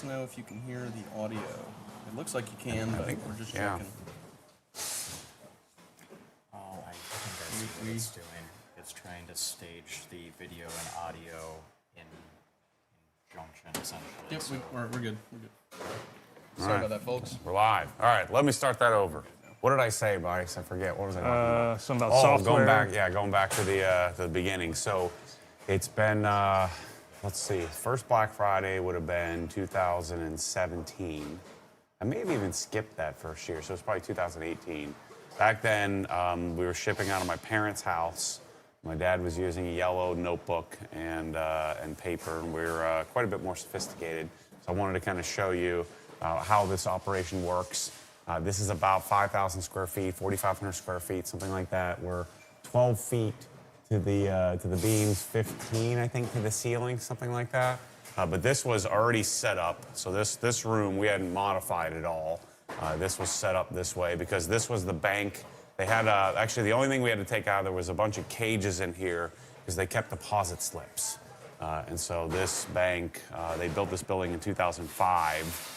Know if you can hear the audio. It looks like you can, but we're just checking. Oh, I think I see what it's doing. It's trying to stage the video and audio in junction, essentially. Yep, we're good. We're good. Sorry about that, folks. We're live. All right, let me start that over. What did I say, Bryce? I forget. What was I talking about? Something about software. Going back to the beginning. So it's been, let's see, first Black Friday would have been 2017. I may have even skipped that first year, so it's probably 2018. Back then, we were shipping out of my parents' house. My dad was using a yellow notebook and paper, and we were quite a bit more sophisticated. So I wanted to kind of show you how this operation works. This is about 5,000 square feet, 4,500 square feet, something like that. We're 12 feet to the beams, 15, I think, to the ceiling, something like that. But this was already set up. So this room, we hadn't modified at all. This was set up this way because this was the bank. They had, actually, the only thing we had to take out, there was a bunch of cages in here because they kept deposit slips. And so this bank, they built this building in 2005.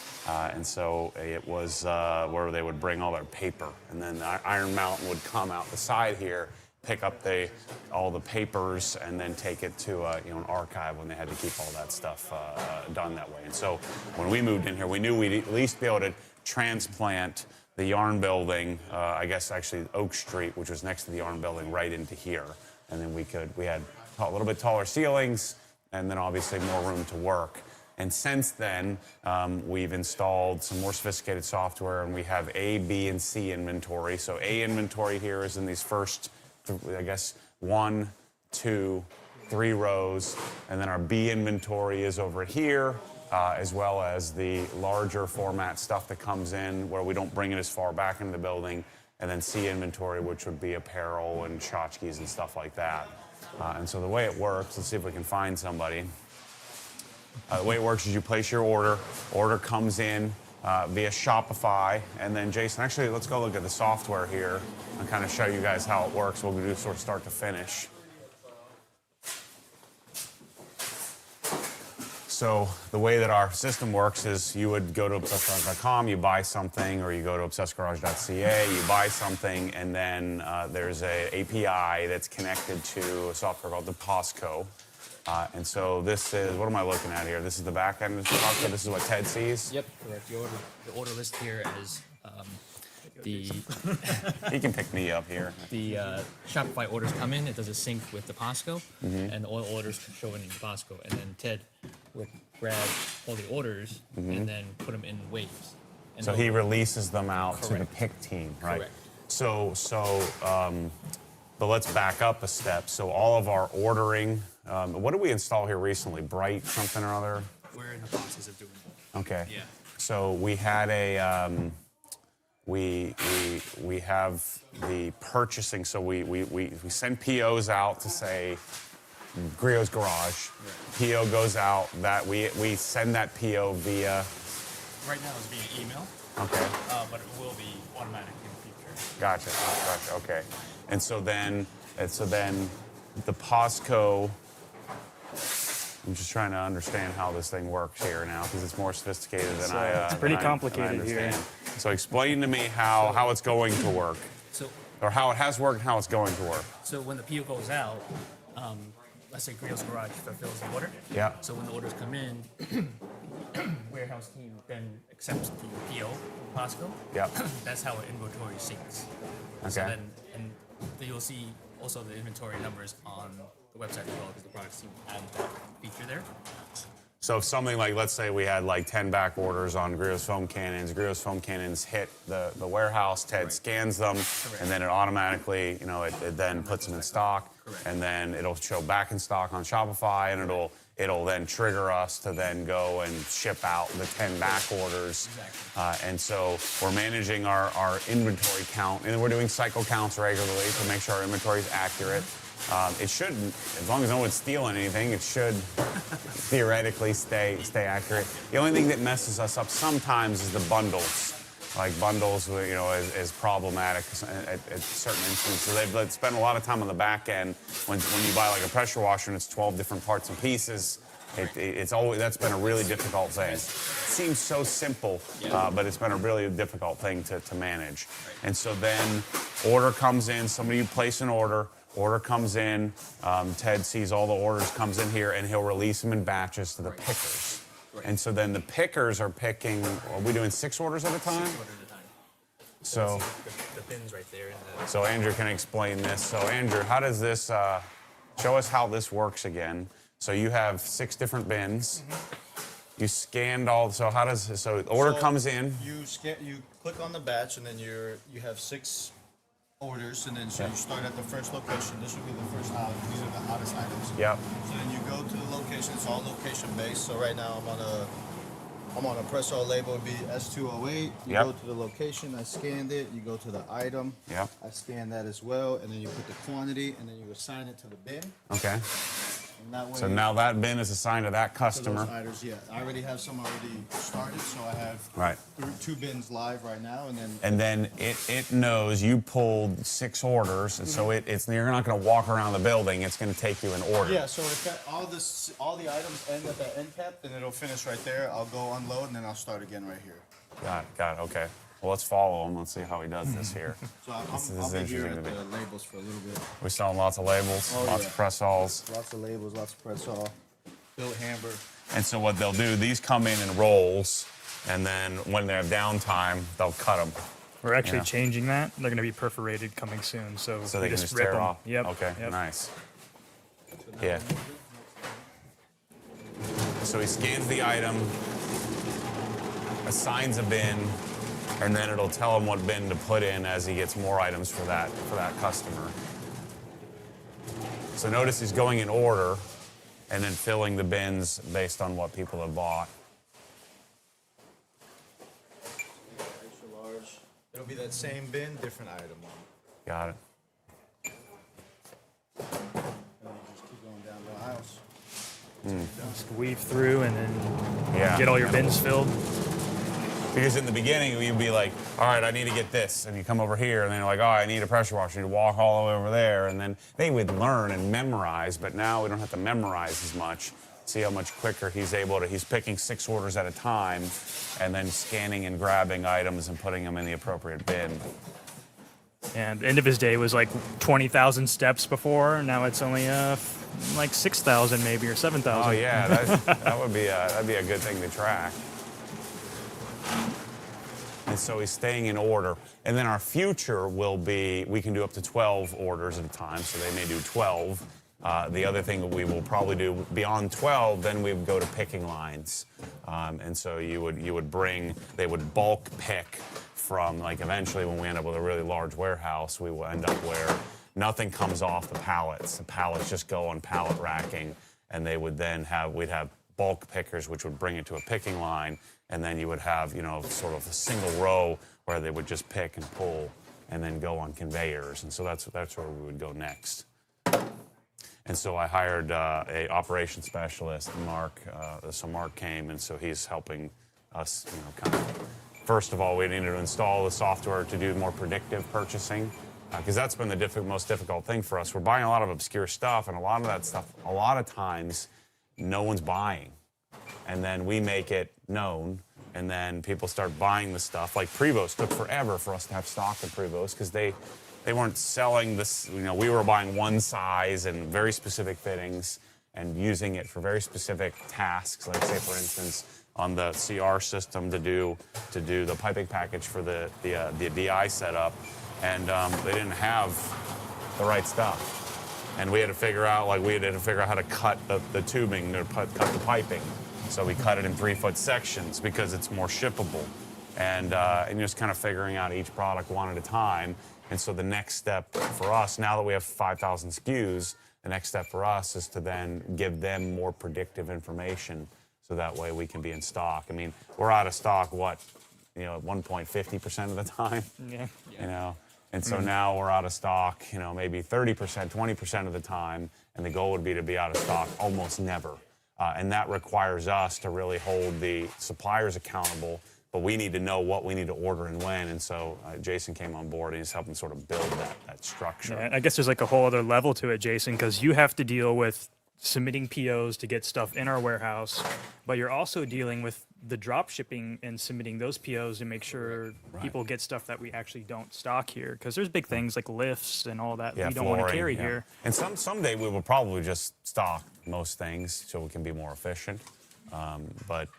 And so it was where they would bring all their paper. And then Iron Mountain would come out the side here, pick up all the papers, and then take it to an archive when they had to keep all that stuff done that way. And so when we moved in here, we knew we'd at least be able to transplant the yarn building, I guess actually Oak Street, which was next to the yarn building, right into here. And then we had a little bit taller ceilings, and then obviously more room to work. And since then, we've installed some more sophisticated software, and we have A, B, and C inventory. So A inventory here is in these first, I guess, 1, 2, 3 rows. And then our B inventory is over here, as well as the larger format stuff that comes in where we don't bring it as far back into the building. And then C inventory, which would be apparel and tchotchkes and stuff like that. And so the way it works, let's see if we can find somebody. The way it works is you place your order. Order comes in via Shopify. And then, Jason, actually, let's go look at the software here and kind of show you guys how it works. We'll do sort of start to finish. So the way that our system works is you would go to obsessgarage.com, you buy something, or you go to obsessgarage.ca, you buy something, and then there's an API that's connected to a software called the POSCO. And so this is, what am I looking at here? This is the back end of the software. This is what Ted sees? Yep, correct. The order list here is the... He can pick me up here. The Shopify orders come in, it does a sync with the POSCO, and all orders show in the POSCO. And then Ted would grab all the orders and then put them in waves. And so he releases them out to the pick team, right? Correct. But let's back up a step. So all of our ordering, what did we install here recently? Bright something or other? We're in the process of doing that. Okay. Yeah. So we had a, we have the purchasing. So we send POs out to say Griot's Garage. Right. PO goes out. That we send that PO via. Right now it's via email. Okay. But it will be automatic in the future. Gotcha. Okay. And so then the POSCO. I'm just trying to understand how this thing works here now because it's more sophisticated than it's pretty complicated than I here. So explain to me how it's going to work, or how it has worked and how it's going to work. So when the PO goes out, let's say Griot's Garage fulfills the order. Yeah. So when the orders come in, warehouse team then accepts the PO from POSCO. Yeah. That's how our inventory syncs. Okay. So then you'll see also the inventory numbers on the website as well because the products team added that feature there. So if something like, let's say we had like 10 back orders on Griot's foam cannons hit the warehouse, Ted scans them, and then it automatically, it then puts them in stock, and then it'll show back in stock on Shopify, and it'll then trigger us to then go and ship out the 10 back orders. Exactly. And so we're managing our inventory count, and we're doing cycle counts regularly to make sure our inventory is accurate. It shouldn't, as long as no one's stealing anything, it should theoretically stay accurate. The only thing that messes us up sometimes is the bundles. Like bundles, is problematic at certain instances. So they've spent a lot of time on the back end when you buy like a pressure washer and it's 12 different parts and pieces. It's always, that's been a really difficult thing. It seems so simple, but it's been a really difficult thing to manage. And so then order comes in, somebody place an order comes in, Ted sees all the orders, comes in here, and he'll release them in batches to the pickers. And so then the pickers are picking, are we doing 6 orders at a time? 6 orders at a time. So, The bins right there. so Andrew can explain this. So Andrew, how does this, show us how this works again. So you have 6 different bins. You scanned all, so how does, so the order comes in. You click on the batch, and then you have 6 orders, and then so you start at the first location. This would be the first item. These are the hottest items. Yep. So then you go to the location. It's all location based. So right now I'm on a press-all label. It'd be S208. You Yep. go to the location. I scanned it. You go to the item. Yep. I scan that as well, and then you put the quantity, and then you assign it to the bin. Okay. And that way. So now that bin is assigned to that to customer. those items, yeah. I already have some already started, so I have Right. 2 bins live right now, and then. And then it knows you pulled 6 orders, and so it's you're not going to walk around the building. It's going to take you an order. Yeah, so if all the items end at that end cap, then it'll finish right there. I'll go unload, and then I'll start again right here. Got it. Okay. Well, let's follow him. Let's see how he does this here. So I'll This is be here interesting at to me. the labels for a little bit. We're selling lots of labels, Oh, lots yeah. of press-alls. Lots of labels, lots of press all. Bill Hamburg. And so what they'll do, these come in rolls, and then when they have downtime, they'll cut them. We're actually Yeah. changing that. They're going to be perforated coming soon, so, So we they can just rip tear them. off. Yep. Okay, Yep. nice. Yeah. So he scans the item, assigns a bin, and then it'll tell him what bin to put in as he gets more items for that customer. So notice he's going in order and then filling the bins based on what people have bought. Extra large. It'll be that same bin, different item. Got it. And you just keep going down the aisles. Just weave through and then Yeah. get all your bins filled. Because in the beginning, you'd be like, all right, I need to get this. And you come over here, and then you're like, oh, I need a pressure washer. You walk all the way over there. And then they would learn and memorize, but now we don't have to memorize as much. See how much quicker he's able to. He's picking 6 orders at a time and then scanning and grabbing items and putting them in the appropriate bin. And end of his day was like 20,000 steps before. Now it's only like 6,000 maybe or 7,000. Oh, yeah, that'd be a good thing to track. And so he's staying in order. And then our future will be, we can do up to 12 orders at a time, so they may do 12. The other thing that we will probably do beyond 12, then we would go to picking lines. And so you would bring, they would bulk pick from, like eventually when we end up with a really large warehouse, we will end up where nothing comes off the pallets. The pallets just go on pallet racking, and they would then we'd have bulk pickers, which would bring it to a picking line. And then you would have, sort of a single row where they would just pick and pull and then go on conveyors. And so that's where we would go next. And so I hired a operations specialist, Mark. So Mark came, and so he's helping us, kind of. First of all, we needed to install the software to do more predictive purchasing, because that's been the most difficult thing for us. We're buying a lot of obscure stuff, and a lot of that stuff, a lot of times, no one's buying. And then we make it known, and then people start buying the stuff. Like Prevost took forever for us to have stock of Prevost because they weren't selling this. We were buying one size and very specific fittings and using it for very specific tasks. Like say, for instance, on the CR system to do the piping package for the DI setup, and they didn't have the right stuff, and we had to figure out how to cut the tubing to cut the piping. So we cut it in 3-foot sections because it's more shippable, and just kind of figuring out each product one at a time. And so the next step for us, now that we have 5,000 SKUs, the next step for us is to then give them more predictive information, so that way we can be in stock. I mean, we're out of stock, 1.50% of the time. Yeah. And so now we're out of stock, maybe 30%, 20% of the time, and the goal would be to be out of stock almost never. And that requires us to really hold the suppliers accountable, but we need to know what we need to order and when. And so Jason came on board, and he's helping sort of build that structure. Yeah, I guess there's like a whole other level to it, Jason, because you have to deal with submitting POs to get stuff in our warehouse, but you're also dealing with the drop shipping and submitting those POs to make sure people get stuff that we actually don't stock here. Because there's big things like lifts and all that Yeah, we don't want to flooring, carry yeah. here. And someday we will probably just stock most things so we can be more efficient. But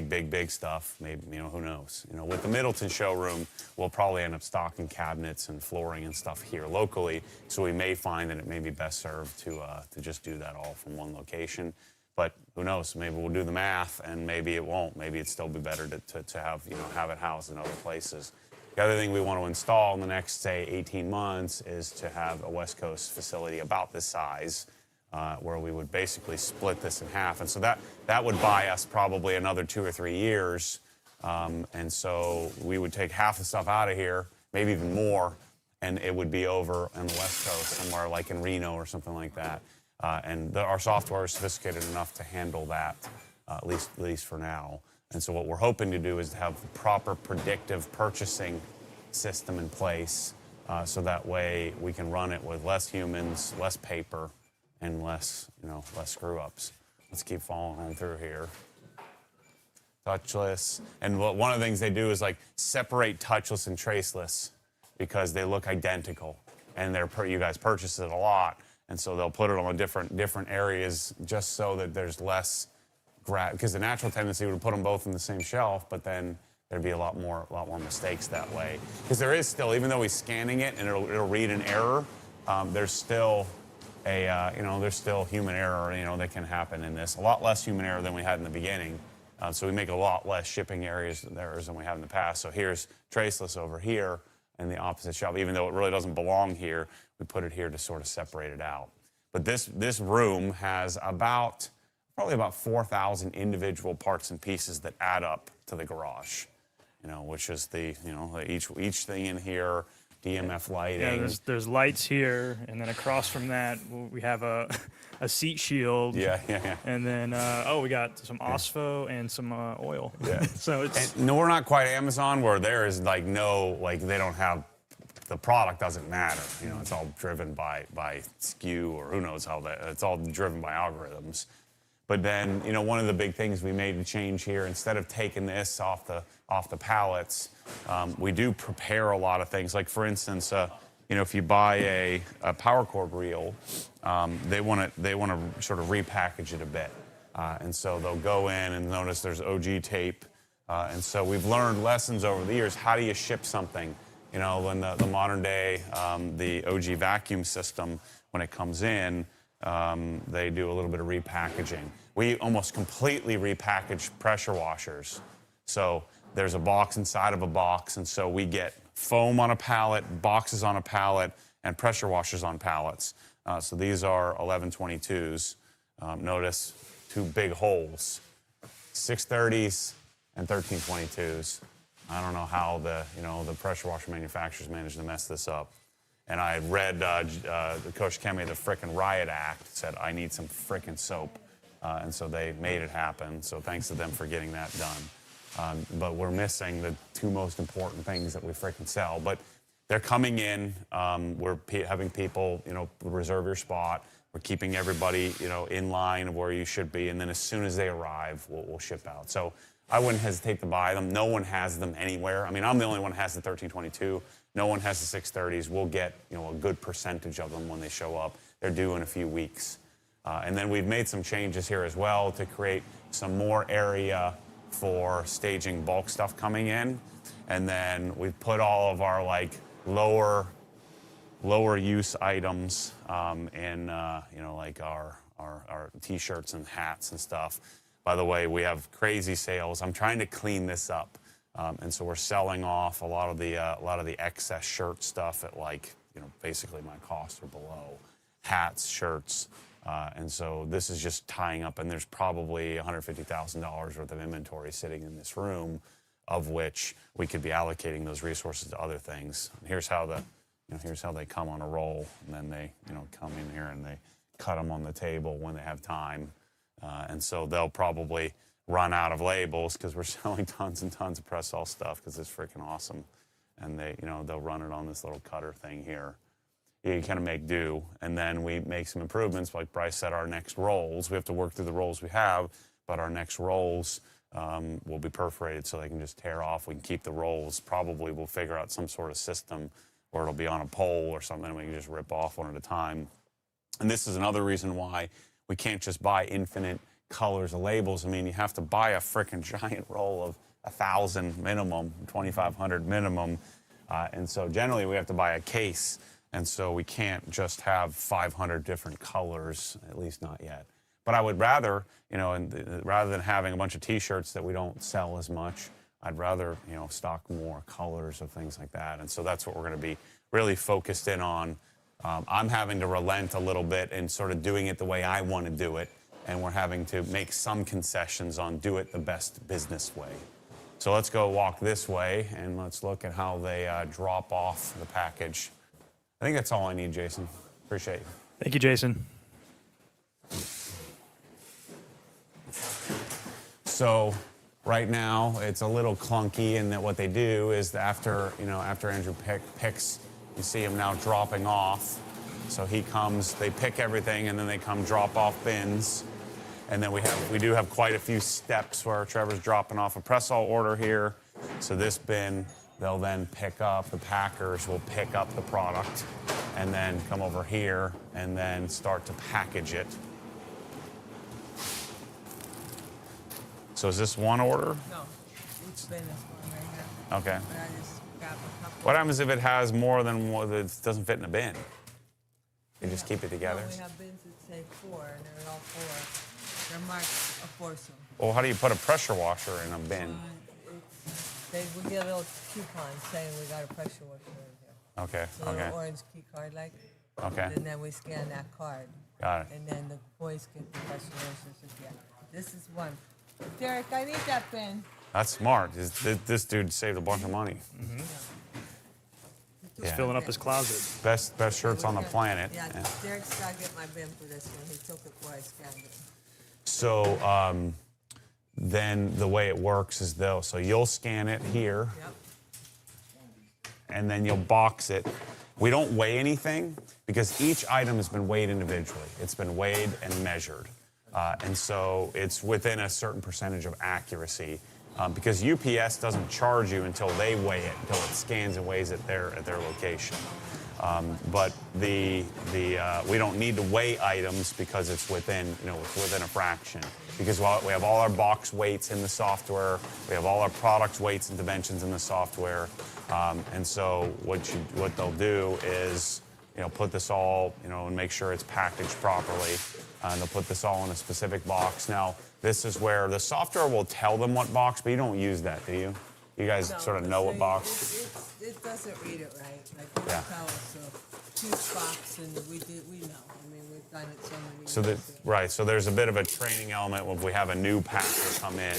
big stuff, maybe, who knows? With the Middleton showroom, we'll probably end up stocking cabinets and flooring and stuff here locally. So we may find that it may be best served to just do that all from one location. But who knows? Maybe we'll do the math, and maybe it won't. Maybe it'd still be better to have have it housed in other places. The other thing we want to install in the next, say, 18 months is to have a West Coast facility about this size. Where we would basically split this in half. And so that would buy us probably another 2 or 3 years. And so we would take half the stuff out of here, maybe even more, and it would be over on the West Coast, somewhere like in Reno or something like that. And our software is sophisticated enough to handle that, at least for now. And so what we're hoping to do is to have the proper predictive purchasing system in place, so that way we can run it with less humans, less paper, and less screw-ups. Let's keep following on through here. Touchless. And one of the things they do is like separate touchless and traceless because they look identical. And you guys purchase it a lot, and so they'll put it on different areas just so that there's less because the natural tendency would put them both in the same shelf, but then there'd be a lot more mistakes that way. Because there is still, even though he's scanning it and it'll read an error, there's still there's still human error, that can happen in this. A lot less human error than we had in the beginning. So we make a lot less shipping errors than we have in the past. So here's traceless over here in the opposite shelf. Even though it really doesn't belong here, we put it here to sort of separate it out. But this room has probably about 4,000 individual parts and pieces that add up to the garage, which is each thing in here. DMF lighting. Yeah, there's lights here, and then across from that we have a seat shield. Yeah. And then we got some OSFO and some oil. Yeah. So it's no, we're not quite Amazon where there is they don't have the product doesn't matter. It's all driven by SKU or who knows how it's all driven by algorithms. But then, one of the big things we made a change here, instead of taking this off the pallets, we do prepare a lot of things. Like, for instance, if you buy a power cord reel, they want to sort of repackage it a bit. And so they'll go in and notice there's OG tape. And so we've learned lessons over the years. How do you ship something? When the modern day, the OG vacuum system, when it comes in, they do a little bit of repackaging. We almost completely repackage pressure washers. So there's a box inside of a box, and so we get foam on a pallet, boxes on a pallet, and pressure washers on pallets. So these are 1122s. Notice 2 big holes, 630s and 1322s. I don't know how the pressure washer manufacturers managed to mess this up. And I read Coach Kemi, the frickin' Riot Act, said, I need some frickin' soap. And so they made it happen. So thanks to them for getting that done. But we're missing the 2 most important things that we frickin' sell. But they're coming in. We're having people, reserve your spot. We're keeping everybody, in line of where you should be. And then as soon as they arrive, we'll ship out. So I wouldn't hesitate to buy them. No one has them anywhere. I mean, I'm the only one who has the 1322. No one has the 630s. We'll get a good percentage of them when they show up. They're due in a few weeks. And then we've made some changes here as well to create some more area for staging bulk stuff coming in. And then we've put all of our lower use items in like our t-shirts and hats and stuff. By the way, we have crazy sales. I'm trying to clean this up. And so we're selling off a lot of the excess shirt stuff at basically my cost or below. Hats, shirts, and so this is just tying up. And there's probably $150,000 worth of inventory sitting in this room, of which we could be allocating those resources to other things. And here's how they come on a roll, and then they come in here and they cut them on the table when they have time. And so they'll probably run out of labels because we're selling tons and tons of press-all stuff because it's freaking awesome. And they'll run it on this little cutter thing here. you kind of make do, and then we make some improvements. Like Bryce said, our next rolls, we have to work through the rolls we have, but our next rolls will be perforated so they can just tear off. We can keep the rolls. Probably we'll figure out some sort of system, or it'll be on a pole or something, and we can just rip off one at a time. And this is another reason why we can't just buy infinite colors of labels. I mean, you have to buy a frickin' giant roll of 1,000 minimum, 2,500 minimum, and so generally we have to buy a case. And so we can't just have 500 different colors, at least not yet. But I would rather, you know, rather than having a bunch of T-shirts that we don't sell as much, I'd rather, you know, stock more colors of things like that. And so that's what we're going to be really focused in on. I'm having to relent a little bit and sort of doing it the way I want to do it. And we're having to make some concessions on do it the best business way. So let's go walk this way and let's look at how they drop off the package. I think that's all I need, Jason. Appreciate you. Thank you, Jason. So right now it's a little clunky in that what they do is after Andrew picks, you see him now dropping off. So he comes, they pick everything, and then they come drop off bins. And then we do have quite a few steps where Trevor's dropping off a press-all order here. So this bin, they'll then pick up, the packers will pick up the product and then come over here and then start to package it. So is this one order? No, each bin is one right now. Okay. But I just grab a couple. What happens if it has more than one that doesn't fit in a bin? You just keep it together? No, we have bins that say 4, and they're all 4. They're marked a foursome. Well, how do you put a pressure washer in a bin? We get a little coupon saying we got a pressure washer in here. Okay, So a okay, little orange key card like. okay. And then we scan that card. Got it. And then the boys get the pressure washers again. This is one. Derek, I need that bin. That's smart. This dude saved a bunch of money. He's Yeah. filling up his closet. Best shirts on the planet. Yeah, Yeah. Derek's got to get my bin for this one. He took it before I scanned it. So then the way it works is though, so you'll scan it here, Yep. and then you'll box it. We don't weigh anything because each item has been weighed individually. It's been weighed and measured. And so it's within a certain percentage of accuracy because UPS doesn't charge you until they weigh it, until it scans and weighs it there at their location. But we don't need to weigh items because it's within a fraction. Because we have all our box weights in the software, we have all our products weights and dimensions in the software, and so what they'll do is put this all and make sure it's packaged properly. And they'll put this all in a specific box. Now this is where the software will tell them what box, but you don't use that, do you? You guys sort of know what box. It doesn't read it right. Like Yeah. tell us a huge box, and we know. I mean, we've done it so many So years. right, so there's a bit of a training element when we have a new packer come in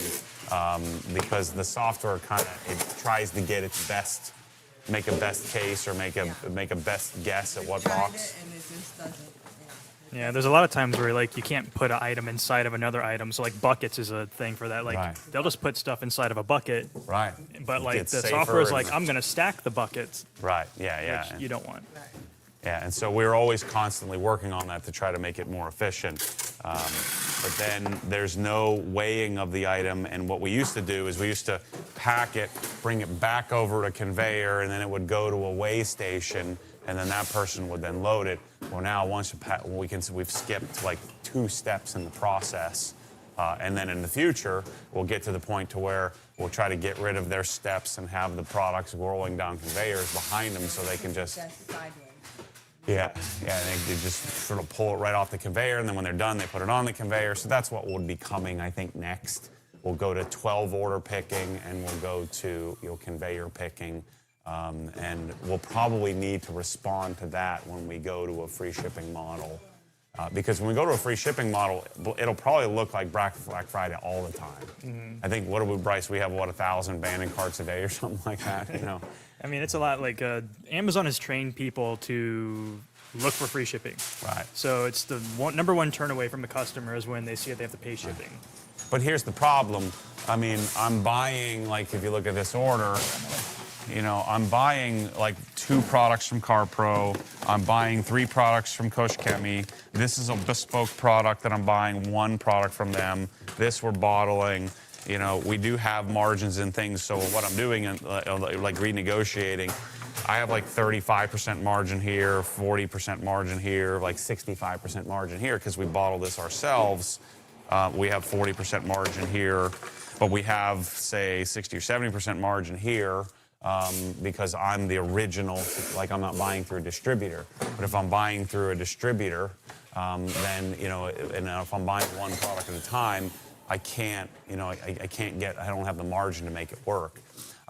because the software it tries to get its best, make a best case or make a best guess at what Tried box. it, and it just doesn't. Yeah, there's a lot of times where like you can't put an item inside of another item. So like buckets is a thing for that. Like Right. they'll just put stuff inside of a bucket, Right. but It like gets the safer software is and- like I'm gonna stack the buckets, Right, yeah. which you don't want. Right. Yeah, and so we're always constantly working on that to try to make it more efficient. But then there's no weighing of the item, and what we used to do is we used to pack it, bring it back over to a conveyor, and then it would go to a weigh station, and then that person would then load it. Well, now once we've skipped like 2 steps in the process, and then in the future we'll get to the point to where we'll try to get rid of their steps and have the products rolling down conveyors behind them, so they can just. That's sideways. Yeah, they just sort of pull it right off the conveyor, and then when they're done, they put it on the conveyor. So that's what would be coming, I think, next. We'll go to 12 order picking, and we'll go to conveyor picking, and we'll probably need to respond to that when we go to a free shipping model. Because when we go to a free shipping model, it'll probably look like Black Friday all the time. I think, Bryce, we have, 1,000 abandoned carts a day or something like that, I mean, it's a lot. Like Amazon has trained people to look for free shipping. Right. So it's the number one turn away from the customer is when they see that they have to pay shipping. But here's the problem. I mean, I'm buying, like, if you look at this order, you know, I'm buying like 2 products from CarPro. I'm buying 3 products from Koshkemi. This is a bespoke product that I'm buying 1 product from them. This we're bottling. You know, we do have margins and things. So what I'm doing, like renegotiating, I have like 35% margin here, 40% margin here, like 65% margin here because we bottle this ourselves. We have 40% margin here, but we have, say, 60 or 70% margin here because I'm the original, like I'm not buying through a distributor. But if I'm buying through a distributor, then, you know, and if I'm buying 1 product at a time, I can't, you know, I don't have the margin to make it work.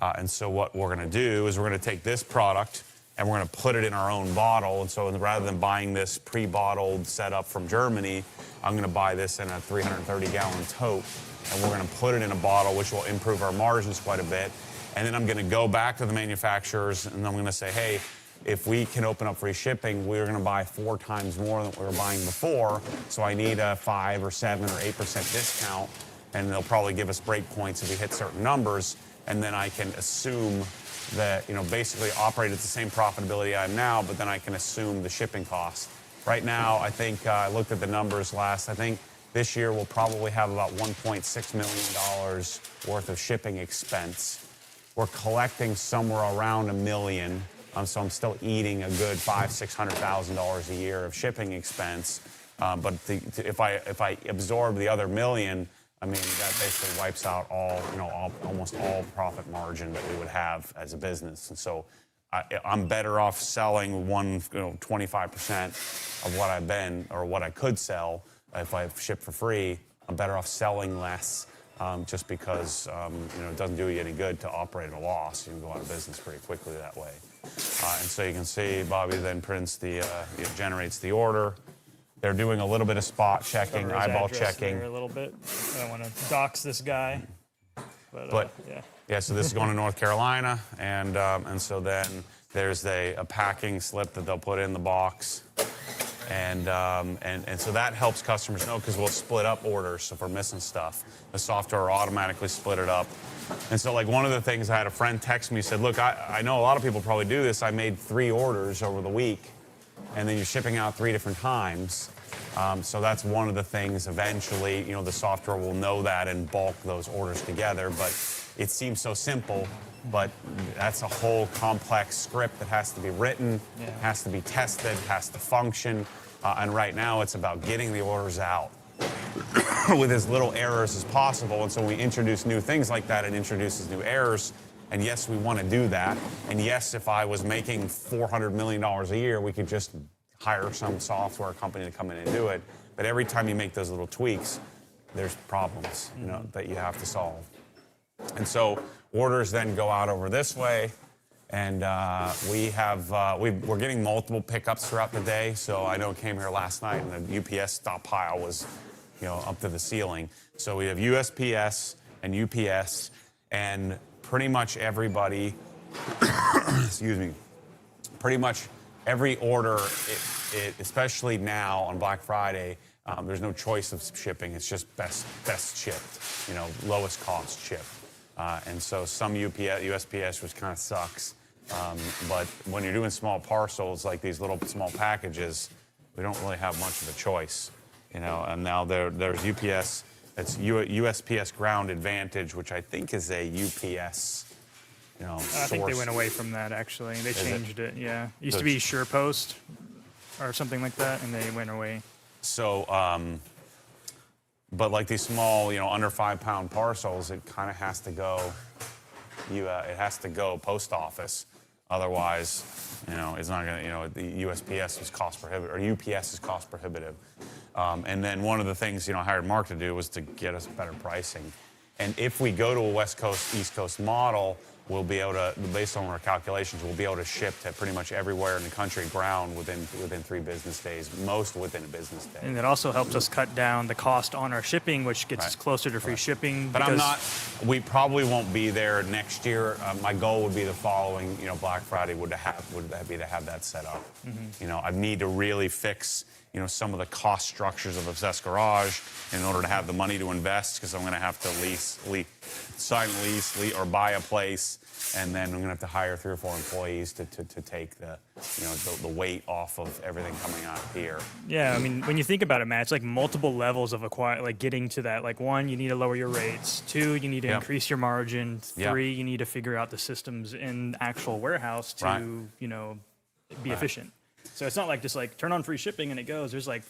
And so what we're going to do is we're going to take this product and we're going to put it in our own bottle. And so rather than buying this pre-bottled setup from Germany, I'm going to buy this in a 330-gallon tote, and we're going to put it in a bottle, which will improve our margins quite a bit. And then I'm going to go back to the manufacturers, and I'm going to say, hey, if we can open up free shipping, we're going to buy 4 times more than we were buying before. So I need a 5 or 7 or 8% discount, and they'll probably give us break points if we hit certain numbers. And then I can assume that, you know, basically operate at the same profitability I am now, but then I can assume the shipping cost. Right now, I think I looked at the numbers last. I think this year we'll probably have about $1.6 million worth of shipping expense. We're collecting somewhere around $1 million, so I'm still eating a good $500,000-$600,000 a year of shipping expense. But if I absorb the other $1 million, I mean, that basically wipes out almost all profit margin that we would have as a business. And so I'm better off selling 25% of what I've been or what I could sell if I ship for free. I'm better off selling less just because it doesn't do you any good to operate at a loss. You can go out of business pretty quickly that way. And so you can see Bobby then generates the order. They're doing a little bit of spot checking, eyeball checking. A little bit. I don't want to dox this guy. But yeah. So this is going to North Carolina, and so then there's a packing slip that they'll put in the box, and so that helps customers know because we'll split up orders if we're missing stuff. The software will automatically split it up. And so like one of the things I had a friend text me, said, look, I know a lot of people probably do this. I made 3 orders over the week, and then you're shipping out 3 different times. So that's one of the things eventually, the software will know that and bulk those orders together. But it seems so simple, but that's a whole complex script that has to be written, has to be tested, has to function. And right now it's about getting the orders out with as little errors as possible. And so we introduce new things like that, it introduces new errors. And yes, we want to do that. And yes, if I was making $400 million a year, we could just hire some software company to come in and do it. But every time you make those little tweaks, there's problems, that you have to solve. And so orders then go out over this way, and we're getting multiple pickups throughout the day. So I know it came here last night, and the UPS stockpile was, up to the ceiling. So we have USPS and UPS, and pretty much everybody, excuse me, pretty much every order, especially now on Black Friday, there's no choice of shipping. It's just best shipped, lowest cost shipped. And so some USPS, which kind of sucks. But when you're doing small parcels, like these little small packages, we don't really have much of a choice, And now there's UPS. It's USPS Ground Advantage, which I think is a UPS, I think they went away from that, actually. They changed it, yeah. It used to be SurePost or something like that, and they went away. So, but like these small, under 5-pound parcels, it kind of has to go, it has to go post office. Otherwise, it's not going to, the USPS is cost prohibitive, or UPS is cost prohibitive. And then one of the things, I hired Mark to do was to get us better pricing. And if we go to a West Coast, East Coast model, we'll be able to, based on our calculations, we'll be able to ship to pretty much everywhere in the country ground within 3 business days, most within a business day. And it also helps us cut down the cost on our shipping, which gets us closer to free shipping. But we probably won't be there next year. My goal would be the following, Black Friday would be to have that set up. I need to really fix some of the cost structures of Obsessed Garage in order to have the money to invest, because I'm going to have to sign a lease, or buy a place, and then I'm going to have to hire 3 or 4 employees to take the weight off of everything coming out here. Yeah, I mean, when you think about it, Matt, it's like multiple levels of getting to that. Like 1, you need to lower your rates. 2, you need to Yep. increase your margin. 3, Yep. you need to figure out the systems in the actual warehouse to, Right. Be efficient. So it's not like just like turn on free shipping and it goes. There's like,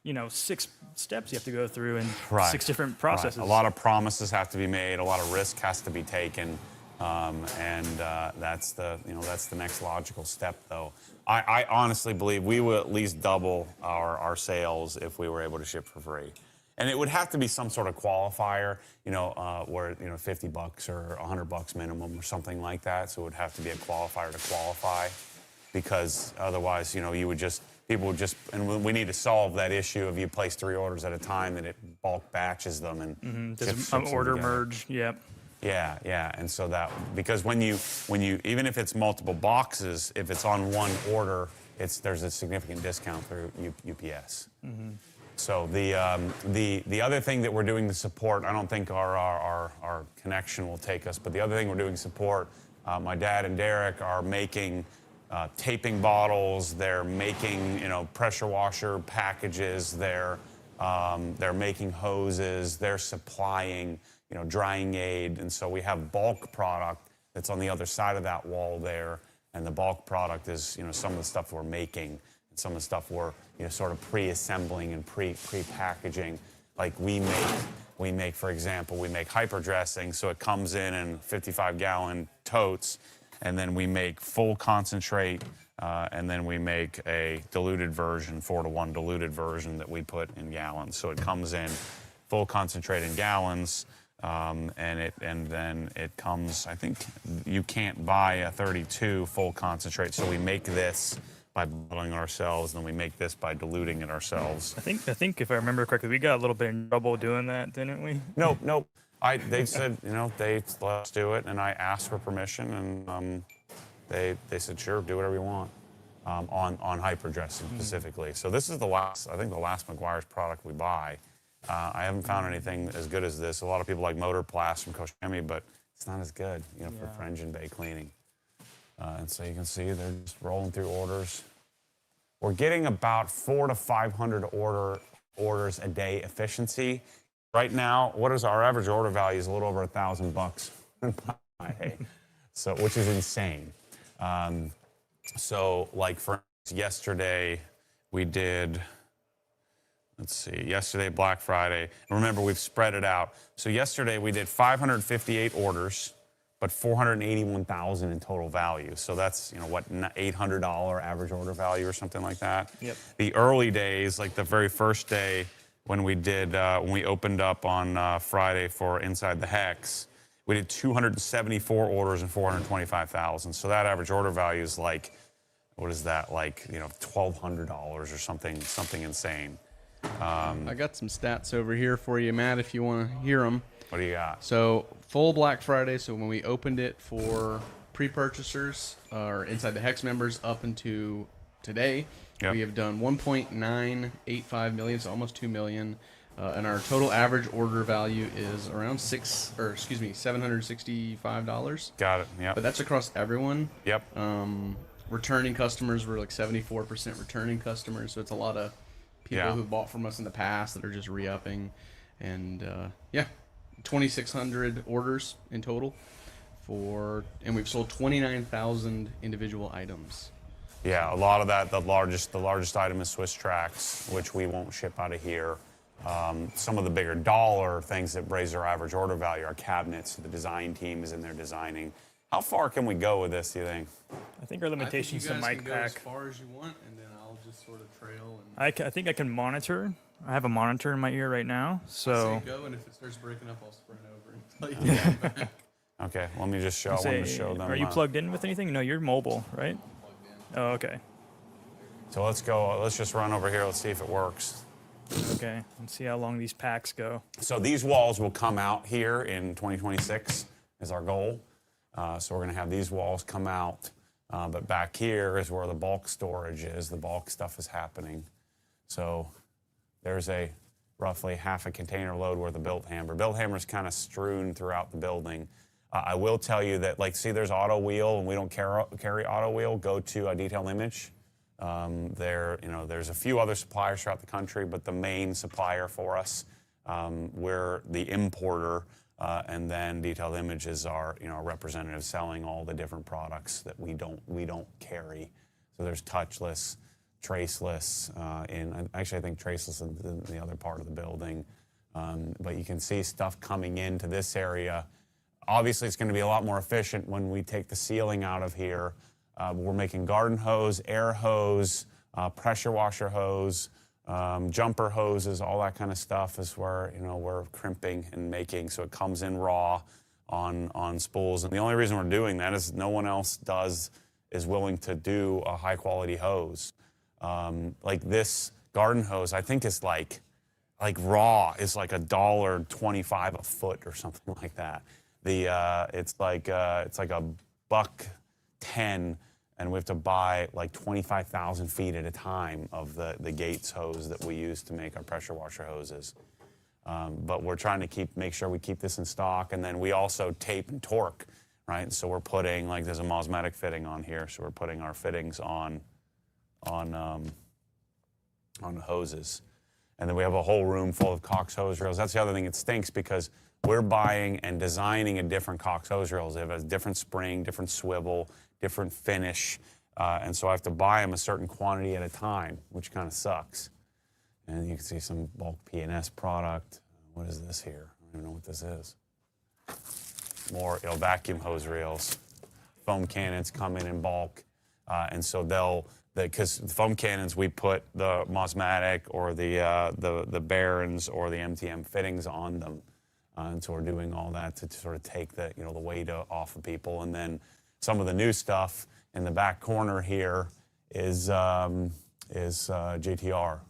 6 steps you have to go through and Right. 6 different Right. processes. A lot of promises have to be made. A lot of risk has to be taken, and that's the next logical step. Though I honestly believe we will at least double our sales if we were able to ship for free, and it would have to be some sort of qualifier, where $50 or $100 minimum or something like that. So it would have to be a qualifier to qualify, because otherwise, people would just, and we need to solve that issue of you place 3 orders at a time, that it bulk batches them and There's ships an them order together. merge. Yep. Yeah, and so that, because when you even if it's multiple boxes, if it's on one order, there's a significant discount through UPS. So the other thing that we're doing to support, I don't think our connection will take us, but the other thing we're doing to support, my dad and Derek are making taping bottles. They're making pressure washer packages. They're making hoses. They're supplying drying aid, and so we have bulk product that's on the other side of that wall there, and the bulk product is some of the stuff we're making, and some of the stuff we're sort of pre-assembling and pre-packaging. Like we make, for example, we make hyper dressing, so it comes in 55-gallon totes, and then we make full concentrate, and then we make a diluted version, 4-to-1 diluted version that we put in gallons. So it comes in full concentrate in gallons, and then it comes. I think you can't buy a 32 full concentrate, so we make this by bottling ourselves, and then we make this by diluting it ourselves. I think if I remember correctly, we got a little bit in trouble doing that, didn't we? Nope. They said, let's do it, and I asked for permission, and they said, sure, do whatever you want, on hyper dressing specifically. So this is the last McGuire's product we buy. I haven't found anything as good as this. A lot of people like Motorplast from Koshemi, but it's not as good, for engine bay cleaning. And so you can see they're just rolling through orders. We're getting about 400 to 500 orders a day efficiency. Right now, what is our average order value? Is a little over $1,000 so, which is insane. So, like for instance, yesterday we did. Let's see. Yesterday, Black Friday. And remember, we've spread it out. So yesterday we did 558 orders, but 481,000 in total value. So that's $800 average order value or something like that. Yep. The early days, like the very first day, when we opened up on Friday for Inside the Hex, we did 274 orders and 425,000. So that average order value is like, what is that? Like, $1,200 or something insane. I got some stats over here for you, Matt, if you want to hear them. What do you got? So full Black Friday, so when we opened it for pre-purchasers or Inside the Hex members up into today, Yep. we have done 1.985 million, so almost 2 million. And our total average order value is around $765. Got it. Yep. But that's across everyone. Yep. Returning customers were like 74% returning customers, so it's a lot of people Yeah. who bought from us in the past that are just re-upping. And 2,600 orders in total and we've sold 29,000 individual items. Yeah, a lot of that. The largest item is Swiss Tracks, which we won't ship out of here. Some of the bigger dollar things that raise our average order value are cabinets. The design team is in there designing. How far can we go with this, do you think? I think our limitation is the mic go as pack. far as you want, and then I'll just sort of trail. And I think I can monitor. I have a monitor in my ear right now, so say go, and if it starts breaking up, I'll sprint over and tell you to come back. Okay, let me just show. I want to show them. Are you plugged in with anything? No, you're mobile, right? Plugged in. Oh, okay. So let's go. Let's just run over here. Let's see if it works. Okay, let's see how long these packs go. So these walls will come out here in 2026 is our goal. So we're going to have these walls come out. But back here is where the bulk storage is. The bulk stuff is happening. So there's a roughly half a container load worth of billet hammer. Billet hammer is kind of strewn throughout the building. I will tell you that, like, see, there's auto wheel, and we don't carry auto wheel. Go to a detailed image. There's a few other suppliers throughout the country, but the main supplier for us, we're the importer, and then detailed images are, representatives selling all the different products that we don't carry. So there's touchless, traceless, I think traceless in the other part of the building. But you can see stuff coming into this area. Obviously, it's going to be a lot more efficient when we take the ceiling out of here. We're making garden hose, air hose, pressure washer hose, jumper hoses, all that kind of stuff is where we're crimping and making, so it comes in raw on spools. And the only reason we're doing that is no one else is willing to do a high quality hose. Like this garden hose, I think is like raw is like $1.25 a foot or something like that. It's like $1.10, and we have to buy like 25,000 feet at a time of the Gates hose that we use to make our pressure washer hoses. But we're trying to make sure we keep this in stock, and then we also tape and torque, right? So we're putting, like, there's a Mosmetic fitting on here, so we're putting our fittings on the hoses. And then we have a whole room full of Cox hose reels. That's the other thing. It stinks because we're buying and designing a different Cox hose reels. It has a different spring, different swivel, different finish. And so I have to buy them a certain quantity at a time, which kind of sucks. And you can see some bulk P&S product. What is this here? I don't even know what this is. More vacuum hose reels. Foam cannons come in bulk. And so because the foam cannons, we put the Mosmetic or the Barons or the MTM fittings on them. And so we're doing all that to sort of take the weight off of people. And then some of the new stuff in the back corner here is JTR.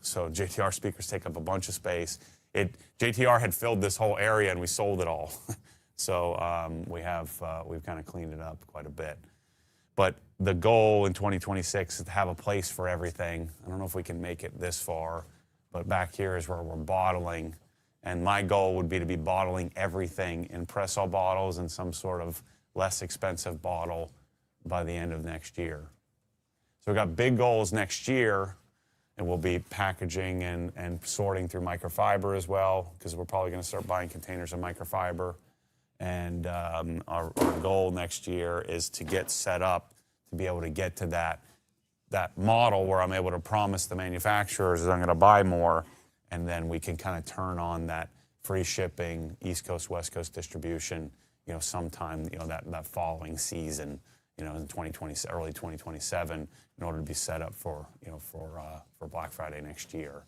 So JTR speakers take up a bunch of space. JTR had filled this whole area, and we sold it all. So we've kind of cleaned it up quite a bit. But the goal in 2026 is to have a place for everything. I don't know if we can make it this far, but back here is where we're bottling. And my goal would be to be bottling everything in press-all bottles and some sort of less expensive bottle by the end of next year. So we've got big goals next year, and we'll be packaging and sorting through microfiber as well, because we're probably going to start buying containers of microfiber. And our goal next year is to get set up to be able to get to that model where I'm able to promise the manufacturers that I'm going to buy more, and then we can kind of turn on that free shipping, East Coast, West Coast distribution, sometime, that following season, in early 2027, in order to be set up for Black Friday next year.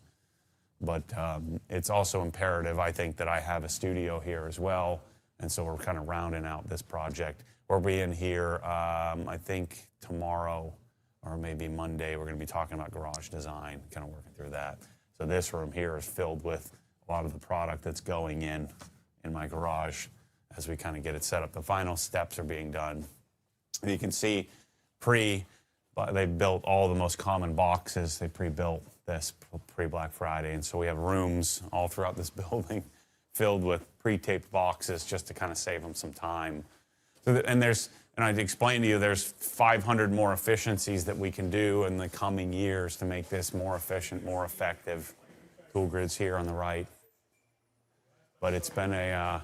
But it's also imperative, I think, that I have a studio here as well, and so we're kind of rounding out this project. We'll be in here, I think tomorrow or maybe Monday, we're going to be talking about garage design, kind of working through that. So this room here is filled with a lot of the product that's going in my garage as we kind of get it set up. The final steps are being done. You can see they built all the most common boxes. They pre-built this pre-Black Friday. And so we have rooms all throughout this building filled with pre-taped boxes just to kind of save them some time. And I explained to you, there's 500 more efficiencies that we can do in the coming years to make this more efficient, more effective. Tool grids here on the right. But it's been and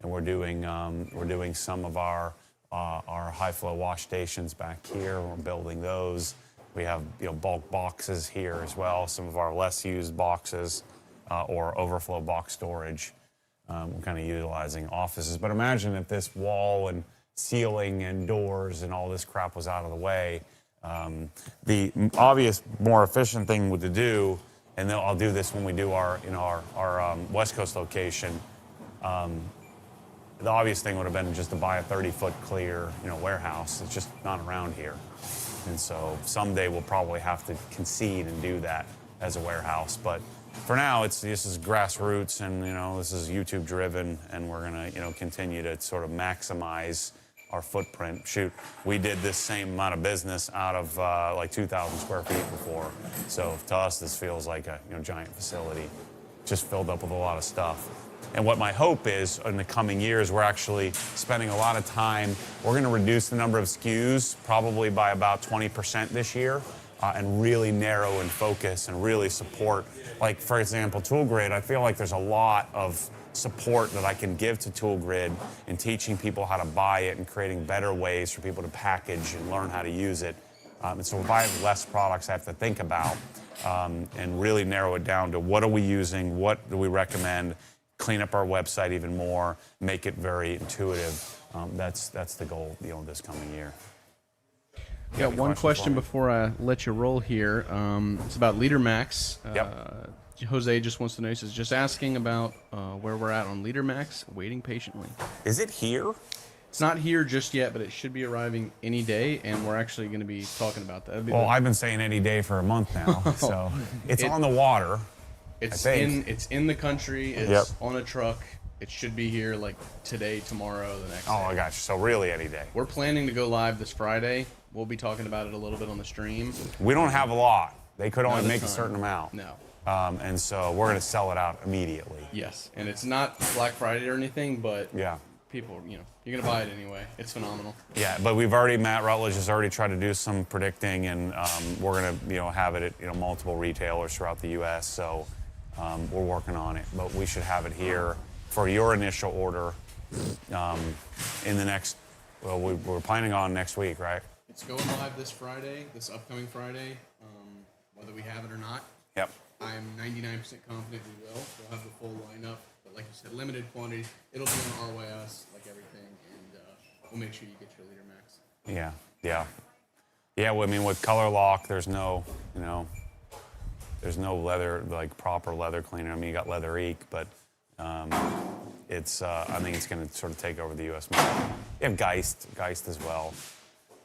we're doing some of our high flow wash stations back here. We're building those. We have bulk boxes here as well. Some of our less used boxes or overflow box storage. We're kind of utilizing offices. But imagine if this wall and ceiling and doors and all this crap was out of the way. The obvious, more efficient thing to do, and then I'll do this when we do our West Coast location. The obvious thing would have been just to buy a 30-foot clear, warehouse. It's just not around here, and so someday we'll probably have to concede and do that as a warehouse. But for now, this is grassroots, and this is YouTube driven, and we're gonna continue to sort of maximize our footprint. Shoot, we did this same amount of business out of like 2,000 square feet before. So to us, this feels like a giant facility, just filled up with a lot of stuff. And what my hope is in the coming years, we're actually spending a lot of time. We're going to reduce the number of SKUs probably by about 20% this year, and really narrow and focus and really support. Like, for example, Tool Grid, I feel like there's a lot of support that I can give to Tool Grid in teaching people how to buy it and creating better ways for people to package and learn how to use it. And so if I have less products I have to think about, and really narrow it down to what are we using, what do we recommend, clean up our website even more, make it very intuitive. That's the goal, this coming year. Got one question before I let you roll here. It's about Leader Max. Yep. Jose just wants to know, he says, just asking about where we're at on Leader Max, waiting patiently. Is it here? It's not here just yet, but it should be arriving any day, and we're actually going to be talking about that. Well, I've been saying any day for a month now, so it's on the water. It's in the country. It's on a truck. It should be here like today, tomorrow, the next day. Oh, I got you. So really any day. We're planning to go live this Friday. We'll be talking about it a little bit on the stream. We don't have a lot. They could only Not a make a ton. certain amount. No. And so we're going to sell it out immediately. Yes, and it's not Black Friday or anything, but Yeah. people, you're going to buy it anyway. It's phenomenal. Yeah, but Matt Rutledge has already tried to do some predicting, and we're going to, have it at, multiple retailers throughout the U.S., so we're working on it. But we should have it here for your initial order in the next, we're planning on next week, right? It's going live this Friday, this upcoming Friday, whether we have it or not. Yep. I'm 99% confident we will. We'll have the full lineup, but like you said, limited quantities. It'll be on RYS, like everything, and we'll make sure you get your Leader Max. Yeah, well, I mean, with color lock, there's no, there's no leather, like proper leather cleaner. I mean, you got Leather Eek, but it's, I think it's going to sort of take over the U.S. market. You have Geist as well,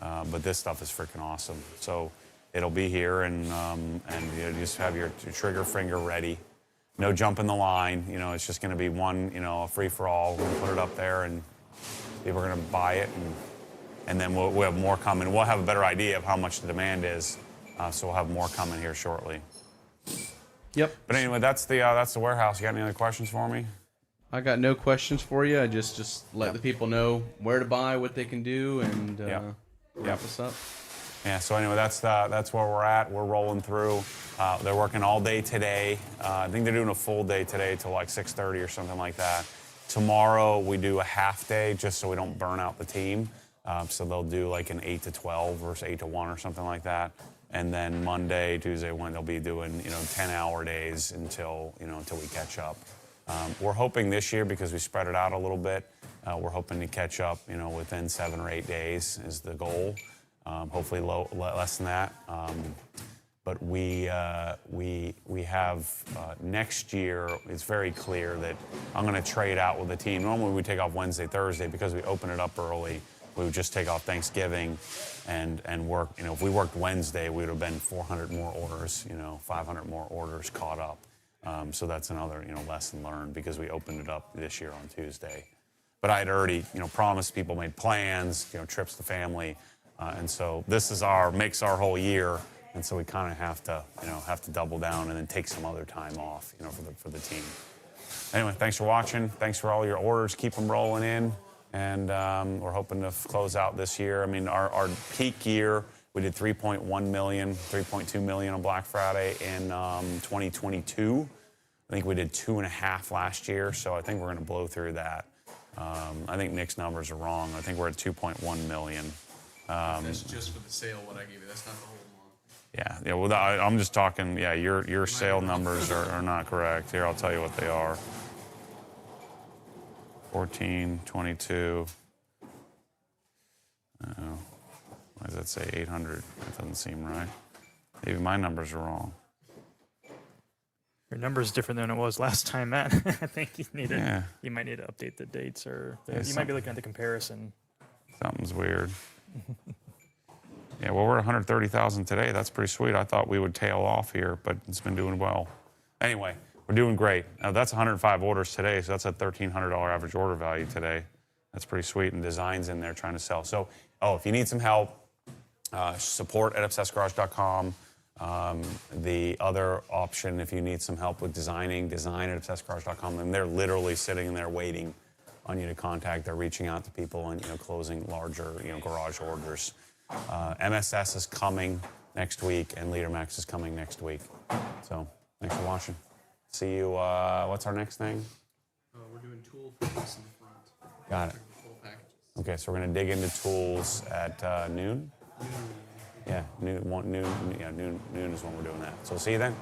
but this stuff is freaking awesome. So it'll be here, and just have your trigger finger ready. No jump in the line. It's just going to be one, a free for all. We're going to put it up there, and people are going to buy it, and then we'll have more coming. We'll have a better idea of how much the demand is, so we'll have more coming here shortly. Yep. But anyway, that's the warehouse. You got any other questions for me? I got no questions for you. I just let the people know where to buy, what they can do, and wrap us up. Yeah, so anyway, that's where we're at. We're rolling through. They're working all day today. I think they're doing a full day today till like 6:30 or something like that. Tomorrow we do a half day just so we don't burn out the team. So they'll do like an 8 to 12 versus 8 to 1 or something like that. And then Monday, Tuesday, Wednesday, they'll be doing 10-hour days until we catch up. We're hoping this year, because we spread it out a little bit, we're hoping to catch up within 7 or 8 days is the goal. Hopefully less than that. But we have next year. It's very clear that I'm going to trade out with the team. Normally we take off Wednesday, Thursday because we open it up early. We would just take off Thanksgiving and work. If we worked Wednesday, we would have been 400 more orders. 500 more orders caught up. So that's another lesson learned because we opened it up this year on Tuesday. But I had already promised people, made plans, trips to family. And so this is makes our whole year, and so we kind of have to double down and then take some other time off, for the team. Anyway, thanks for watching. Thanks for all your orders. Keep them rolling in, and we're hoping to close out this year. I mean, our peak year, we did 3.1 million, 3.2 million on Black Friday in 2022. I think we did 2.5 last year, so I think we're going to blow through that. I think Nick's numbers are wrong. I think we're at 2.1 million. That's just for the sale, what I gave you. That's not the whole month. Yeah. Well, I'm just talking. Yeah, your sale numbers are not correct. Here, I'll tell you what they are. 14, 22. Why does that say 800? That doesn't seem right. Maybe my numbers are wrong. Your number is different than it was last time, Matt. I think you might need to update the dates, or you might be looking at the comparison. Something's weird. Yeah, well, we're at 130,000 today. That's pretty sweet. I thought we would tail off here, but it's been doing well. Anyway, we're doing great. Now, that's 105 orders today, so that's a $1,300 average order value today. That's pretty sweet, and designs in there trying to sell. So, if you need some help, support at obsessedgarage.com. The other option, if you need some help with design at obsessedgarage.com, and they're literally sitting there waiting on you to contact. They're reaching out to people and closing larger garage orders. MSS is coming next week, and LeaderMax is coming next week. So thanks for watching. See you. What's our next thing? We're doing tool fitness in the front. Got it. Full packages. Okay, so we're gonna dig into tools at noon. Yeah, noon is when we're doing that. So see you then.